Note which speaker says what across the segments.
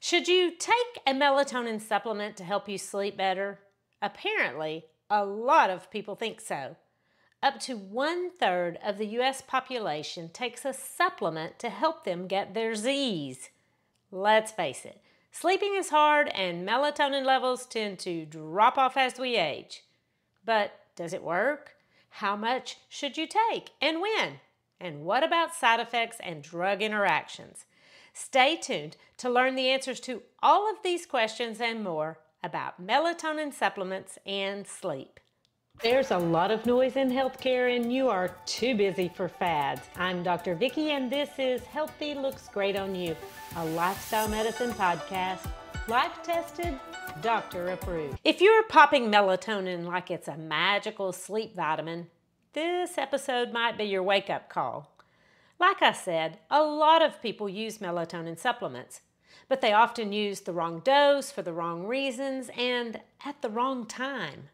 Speaker 1: Should you take a melatonin supplement to help you sleep better? Apparently, a lot of people think so. Up to 1/3 of the U.S. population takes a supplement to help them get their Z's. Let's face it, sleeping is hard and melatonin levels tend to drop off as we age. But does it work? How much should you take and when? And what about side effects and drug interactions? Stay tuned to learn the answers to all of these questions and more about melatonin supplements and sleep. There's a lot of noise in healthcare and you are too busy for fads. I'm Dr. Vickie and this is Healthy Looks Great on You, a lifestyle medicine podcast, life-tested, doctor-approved. If you're popping melatonin like it's a magical sleep vitamin, this episode might be your wake-up call. Like I said, a lot of people use melatonin supplements, but they often use the wrong dose for the wrong reasons and at the wrong time.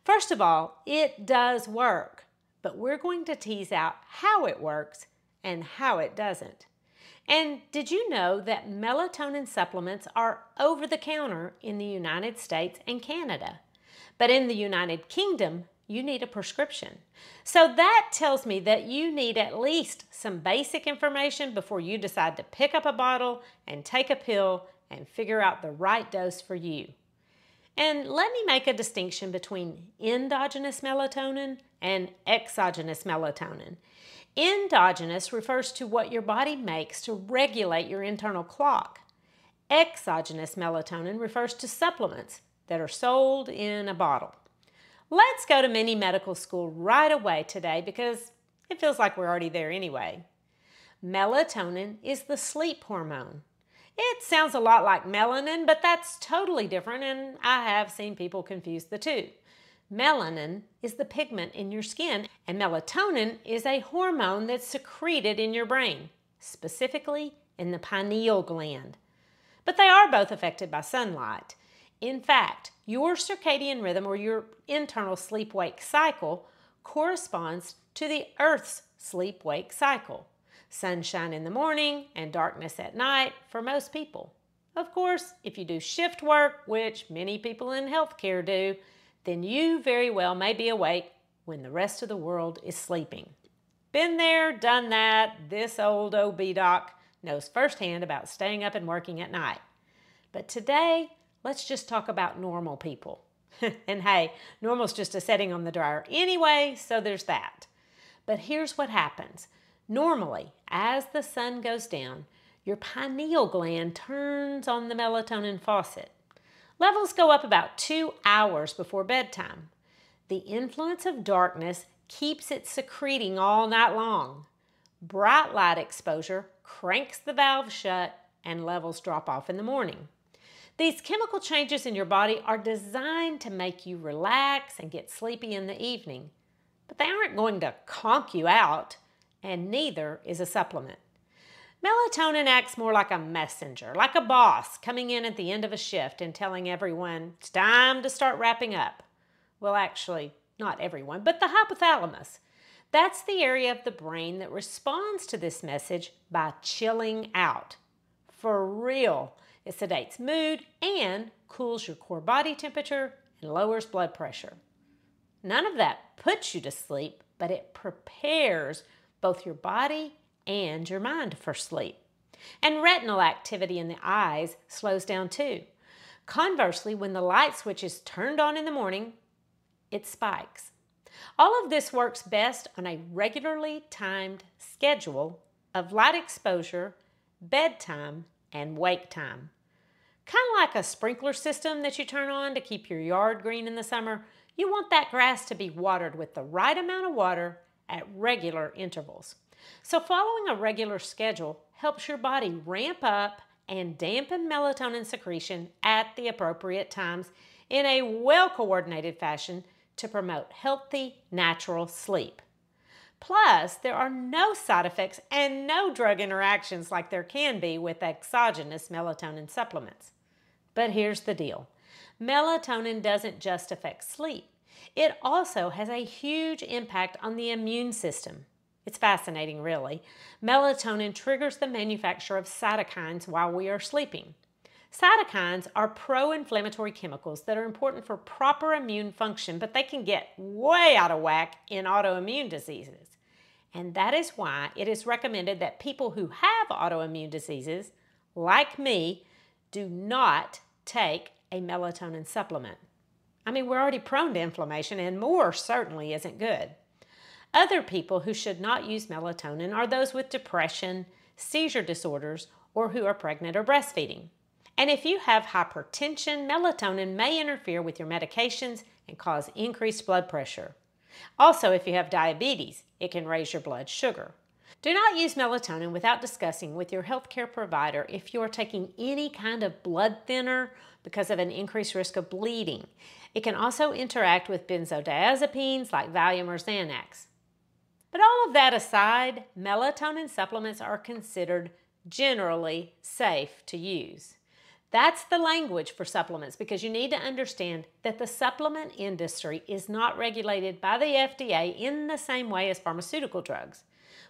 Speaker 1: First of all, it does work, but we're going to tease out how it works and how it doesn't. And did you know that melatonin supplements are over the counter in the United States and Canada? But in the United Kingdom, you need a prescription. So that tells me that you need at least some basic information before you decide to pick up a bottle and take a pill and figure out the right dose for you. And let me make a distinction between endogenous melatonin and exogenous melatonin. Endogenous refers to what your body makes to regulate your internal clock. Exogenous melatonin refers to supplements that are sold in a bottle. Let's go to mini medical school right away today because it feels like we're already there anyway. Melatonin is the sleep hormone. It sounds a lot like melanin, but that's totally different, and I have seen people confuse the two. Melanin is the pigment in your skin, and melatonin is a hormone that's secreted in your brain, specifically in the pineal gland. But they are both affected by sunlight. In fact, your circadian rhythm or your internal sleep-wake cycle corresponds to the Earth's sleep-wake cycle. Sunshine in the morning and darkness at night for most people. Of course, if you do shift work, which many people in healthcare do, then you very well may be awake when the rest of the world is sleeping. Been there, done that. This old OB doc knows firsthand about staying up and working at night. But today, let's just talk about normal people. And hey, normal's just a setting on the dryer anyway, so there's that. But here's what happens. Normally, as the sun goes down, your pineal gland turns on the melatonin faucet. Levels go up about 2 hours before bedtime. The influence of darkness keeps it secreting all night long. Bright light exposure cranks the valve shut and levels drop off in the morning. These chemical changes in your body are designed to make you relax and get sleepy in the evening, but they aren't going to conk you out, and neither is a supplement. Melatonin acts more like a messenger, like a boss coming in at the end of a shift and telling everyone it's time to start wrapping up. Well, actually, not everyone, but the hypothalamus. That's the area of the brain that responds to this message by chilling out. For real. It sedates mood and cools your core body temperature and lowers blood pressure. None of that puts you to sleep, but it prepares both your body and your mind for sleep. And retinal activity in the eyes slows down too. Conversely, when the light switch is turned on in the morning, it spikes. All of this works best on a regularly timed schedule of light exposure, bedtime, and wake time. Kind of like a sprinkler system that you turn on to keep your yard green in the summer, you want that grass to be watered with the right amount of water at regular intervals. So following a regular schedule helps your body ramp up and dampen melatonin secretion at the appropriate times in a well-coordinated fashion to promote healthy, natural sleep. Plus, there are no side effects and no drug interactions like there can be with exogenous melatonin supplements. But here's the deal. Melatonin doesn't just affect sleep. It also has a huge impact on the immune system. It's fascinating, really. Melatonin triggers the manufacture of cytokines while we are sleeping. Cytokines are pro-inflammatory chemicals that are important for proper immune function, but they can get way out of whack in autoimmune diseases. And that is why it is recommended that people who have autoimmune diseases, like me, do not take a melatonin supplement. I mean, we're already prone to inflammation, and more certainly isn't good. Other people who should not use melatonin are those with depression, seizure disorders, or who are pregnant or breastfeeding. And if you have hypertension, melatonin may interfere with your medications and cause increased blood pressure. Also, if you have diabetes, it can raise your blood sugar. Do not use melatonin without discussing with your healthcare provider if you are taking any kind of blood thinner because of an increased risk of bleeding. It can also interact with benzodiazepines like Valium or Xanax. But all of that aside, melatonin supplements are considered generally safe to use. That's the language for supplements, because you need to understand that the supplement industry is not regulated by the FDA in the same way as pharmaceutical drugs.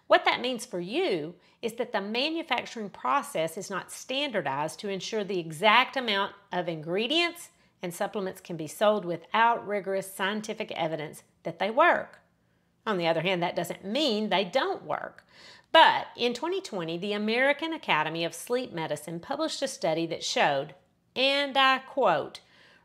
Speaker 1: What that means for you is that the manufacturing process is not standardized to ensure the exact amount of ingredients, and supplements can be sold without rigorous scientific evidence that they work. On the other hand, that doesn't mean they don't work. But in 2020, the American Academy of Sleep Medicine published a study that showed, and I quote,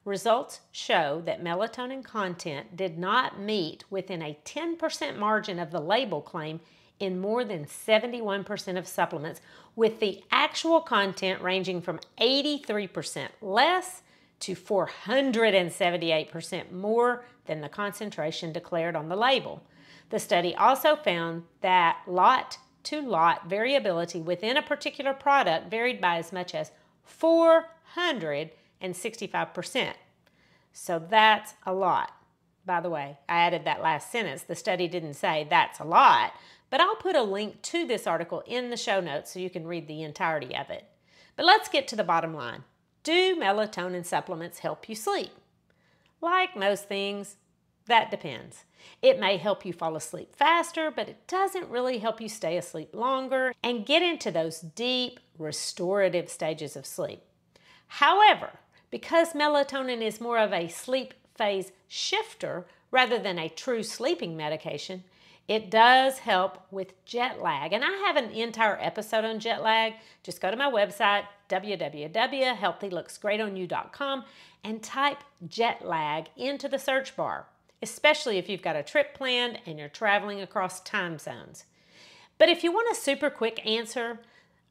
Speaker 1: "Results show that melatonin content did not meet within a 10% margin of the label claim in more than 71% of supplements, with the actual content ranging from 83% less to 478% more than the concentration declared on the label." The study also found that lot-to-lot variability within a particular product varied by as much as 465%. So that's a lot. By the way, I added that last sentence. The study didn't say that's a lot, but I'll put a link to this article in the show notes so you can read the entirety of it. But let's get to the bottom line. Do melatonin supplements help you sleep? Like most things, that depends. It may help you fall asleep faster, but it doesn't really help you stay asleep longer and get into those deep, restorative stages of sleep. However, because melatonin is more of a sleep phase shifter rather than a true sleeping medication, it does help with jet lag. And I have an entire episode on jet lag. Just go to my website, www.healthylooksgreatonyou.com, and type jet lag into the search bar, especially if you've got a trip planned and you're traveling across time zones. But if you want a super quick answer,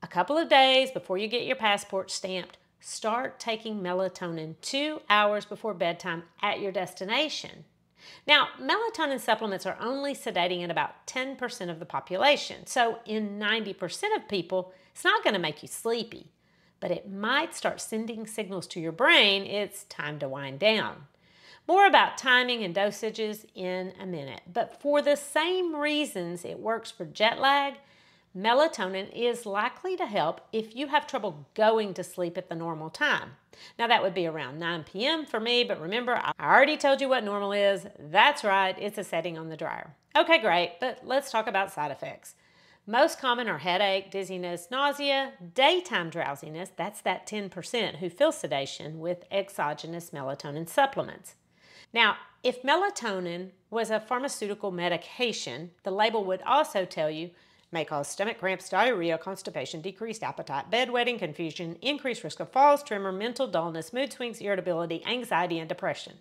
Speaker 1: a couple of days before you get your passport stamped, start taking melatonin 2 hours before bedtime at your destination. Now, melatonin supplements are only sedating in about 10% of the population, so in 90% of people, it's not going to make you sleepy, but it might start sending signals to your brain it's time to wind down. More about timing and dosages in a minute, but for the same reasons it works for jet lag, melatonin is likely to help if you have trouble going to sleep at the normal time. Now that would be around 9 p.m. for me, but remember, I already told you what normal is. That's right, it's a setting on the dryer. Okay, great, but let's talk about side effects. Most common are headache, dizziness, nausea, daytime drowsiness, that's that 10% who feel sedation with exogenous melatonin supplements. Now, if melatonin was a pharmaceutical medication, the label would also tell you may cause stomach cramps, diarrhea, constipation, decreased appetite, bedwetting, confusion, increased risk of falls, tremor, mental dullness, mood swings, irritability, anxiety, and depression.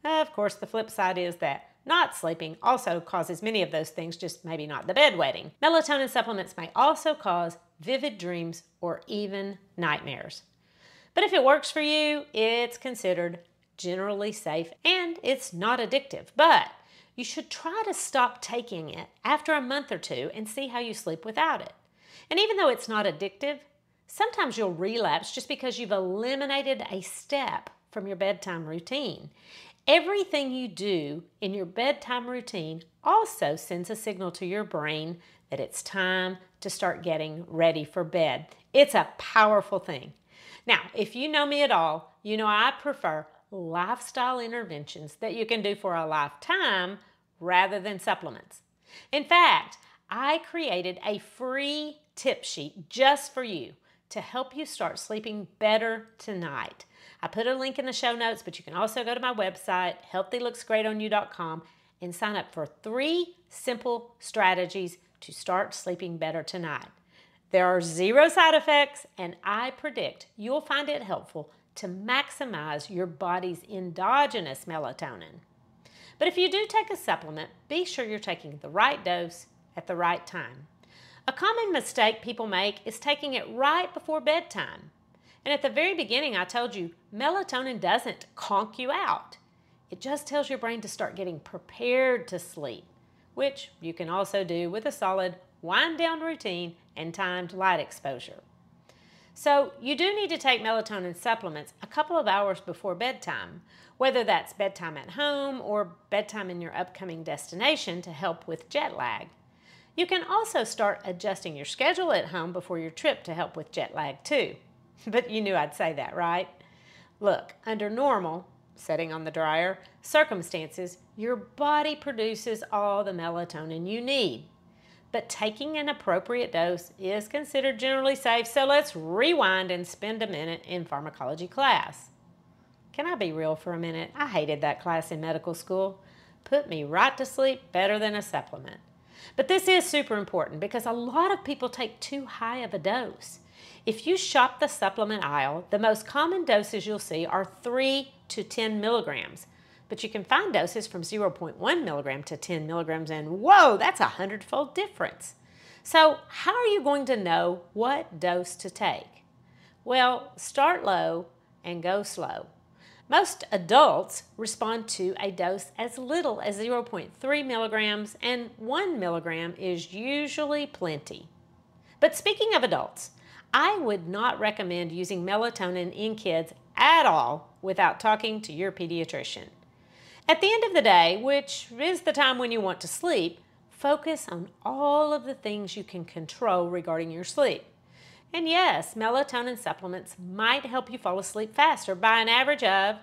Speaker 1: Of course, the flip side is that not sleeping also causes many of those things, just maybe not the bedwetting. Melatonin supplements may also cause vivid dreams or even nightmares. But if it works for you, it's considered generally safe and it's not addictive. But you should try to stop taking it after a month or two and see how you sleep without it. And even though it's not addictive, sometimes you'll relapse just because you've eliminated a step from your bedtime routine. Everything you do in your bedtime routine also sends a signal to your brain that it's time to start getting ready for bed. It's a powerful thing. Now, if you know me at all, you know I prefer lifestyle interventions that you can do for a lifetime rather than supplements. In fact, I created a free tip sheet just for you to help you start sleeping better tonight. I put a link in the show notes, but you can also go to my website, healthylooksgreatonyou.com, and sign up for 3 simple strategies to start sleeping better tonight. There are 0 side effects, and I predict you'll find it helpful to maximize your body's endogenous melatonin. But if you do take a supplement, be sure you're taking the right dose at the right time. A common mistake people make is taking it right before bedtime. And at the very beginning, I told you, melatonin doesn't conk you out. It just tells your brain to start getting prepared to sleep, which you can also do with a solid wind-down routine and timed light exposure. So you do need to take melatonin supplements a couple of hours before bedtime, whether that's bedtime at home or bedtime in your upcoming destination to help with jet lag. You can also start adjusting your schedule at home before your trip to help with jet lag too. But you knew I'd say that, right? Look, under normal, setting on the dryer, circumstances, your body produces all the melatonin you need. But taking an appropriate dose is considered generally safe, so let's rewind and spend a minute in pharmacology class. Can I be real for a minute? I hated that class in medical school. Put me right to sleep better than a supplement. But this is super important because a lot of people take too high of a dose. If you shop the supplement aisle, the most common doses you'll see are 3 to 10 milligrams. But you can find doses from 0.1 milligram to 10 milligrams, and whoa, that's 100-fold difference. So how are you going to know what dose to take? Well, start low and go slow. Most adults respond to a dose as little as 0.3 milligrams, and 1 milligram is usually plenty. But speaking of adults, I would not recommend using melatonin in kids at all without talking to your pediatrician. At the end of the day, which is the time when you want to sleep, focus on all of the things you can control regarding your sleep. And yes, melatonin supplements might help you fall asleep faster by an average of,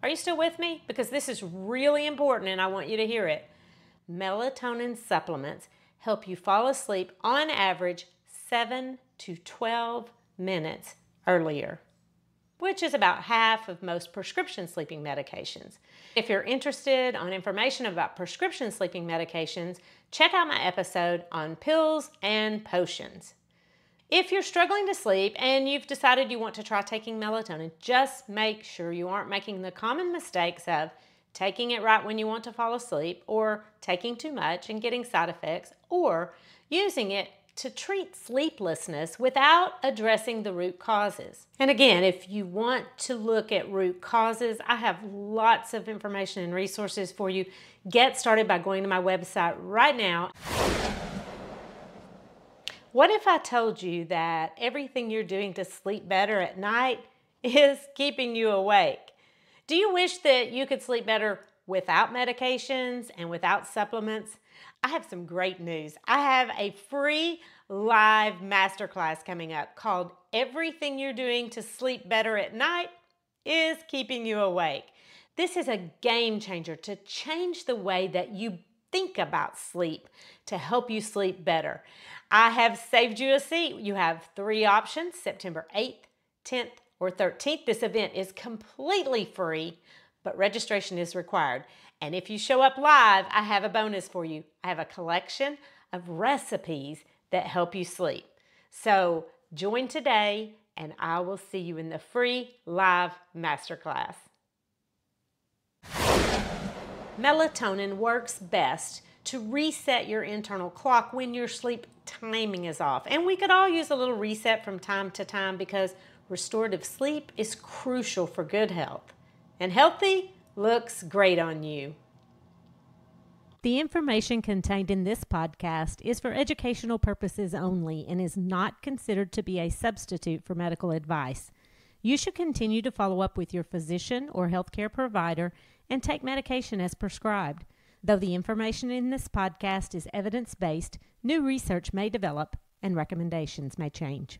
Speaker 1: are you still with me? Because this is really important and I want you to hear it. Melatonin supplements help you fall asleep on average 7 to 12 minutes earlier, which is about half of most prescription sleeping medications. If you're interested in information about prescription sleeping medications, check out my episode on pills and potions. If you're struggling to sleep and you've decided you want to try taking melatonin, just make sure you aren't making the common mistakes of taking it right when you want to fall asleep, or taking too much and getting side effects, or using it to treat sleeplessness without addressing the root causes. And again, if you want to look at root causes, I have lots of information and resources for you. Get started by going to my website right now. What if I told you that everything you're doing to sleep better at night is keeping you awake? Do you wish that you could sleep better without medications and without supplements? I have some great news. I have a free live masterclass coming up called Everything You're Doing to Sleep Better at Night is Keeping You Awake. This is a game changer to change the way that you think about sleep to help you sleep better. I have saved you a seat. You have 3 options, September 8th, 10th, or 13th. This event is completely free, but registration is required. And if you show up live, I have a bonus for you. I have a collection of recipes that help you sleep. So join today, and I will see you in the free live masterclass. Melatonin works best to reset your internal clock when your sleep timing is off. And we could all use a little reset from time to time because restorative sleep is crucial for good health. And healthy looks great on you. The information contained in this podcast is for educational purposes only and is not considered to be a substitute for medical advice. You should continue to follow up with your physician or healthcare provider and take medication as prescribed. Though the information in this podcast is evidence-based, new research may develop and recommendations may change.